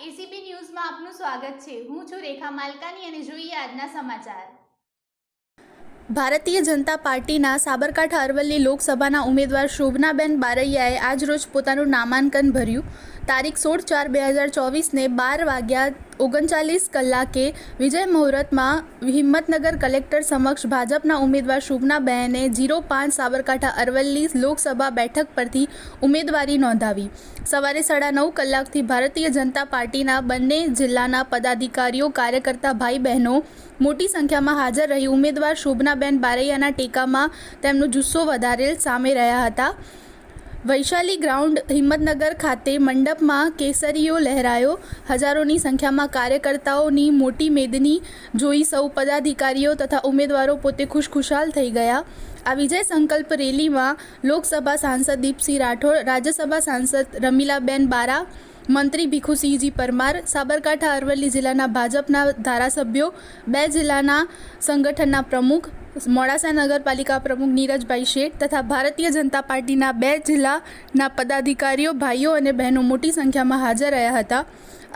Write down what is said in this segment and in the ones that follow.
ACP ન્યૂઝમાં આપનું સ્વાગત છે। હું છું રેખા માલકાની અને જોઈએ આજના સમાચાર। ભારતીય જનતા પાર્ટીના સાબરકાંઠા અરવલ્લી લોકસભાના ઉમેદવાર શોભનાબેન બારૈયાએ આજરોજ પોતાનું નામાંકન ભર્યું। તારીખ 16/4/2024ને 12:39 વિજય મુહૂર્તમાં હિંમતનગર કલેક્ટર સમક્ષ ભાજપના ઉમેદવાર શોભનાબેને 05 સાબરકાંઠા અરવલ્લી લોકસભા બેઠક પરથી ઉમેદવારી નોંધાવી। સવારે 9:30થી ભારતીય જનતા પાર્ટીના બંને જિલ્લાના પદાધિકારીઓ, કાર્યકર્તા ભાઈ બહેનો મોટી સંખ્યામાં હાજર રહી ઉમેદવાર શોભનાબેન બારૈયાના ટેકામાં તેમનો જુસ્સો વધારેલ સામે રહ્યા હતા। વૈશાલી ગ્રાઉન્ડ હિંમતનગર ખાતે મંડપમાં કેસરીઓ લહેરાયો। હજારોની સંખ્યામાં કાર્યકર્તાઓની મોટી મેદની જોઈ સૌ પદાધિકારીઓ તથા ઉમેદવારો પોતે ખુશખુશાલ થઈ ગયા। આ વિજય સંકલ્પ રેલીમાં લોકસભા સાંસદ દીપસિંહ રાઠોડ, રાજ્યસભા સાંસદ રમીલાબેન બારા, મંત્રી ભીખુસિંહજી પરમાર, સાબરકાંઠા અરવલ્લી જિલ્લાના ભાજપના ધારાસભ્યો, 2 જિલ્લાના સંગઠનના પ્રમુખ, મોડાસા નગરપાલિકા પ્રમુખ નીરજભાઈ શેઠ તથા ભારતીય જનતા પાર્ટીના 2 જિલ્લાના પદાધિકારીઓ, ભાઈઓ અને બહેનો મોટી સંખ્યામાં હાજર રહ્યા હતા।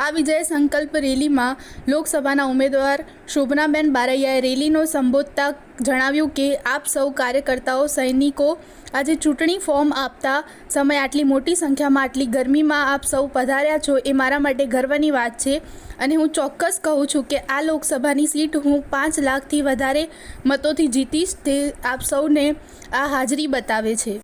આ વિજય સંકલ્પ રેલીમાં લોકસભાના ઉમેદવાર શોભનાબેન બારૈયાએ રેલીનો સંબોધતા જણાવ્યું કે આપ સૌ કાર્યકર્તાઓ, સૈનિકો આજે ચૂંટણી ફોર્મ આપતા સમયે આટલી મોટી સંખ્યામાં આટલી ગરમીમાં આપ સૌ પધાર્યા છો એ મારા માટે ગર્વની વાત છે અને હું ચોક્કસ કહું છું કે આ લોકસભાની સીટ હું 5 લાખથી વધારે મતોથી જીતીશ। તે આપ સૌને આ હાજરી બતાવે છે।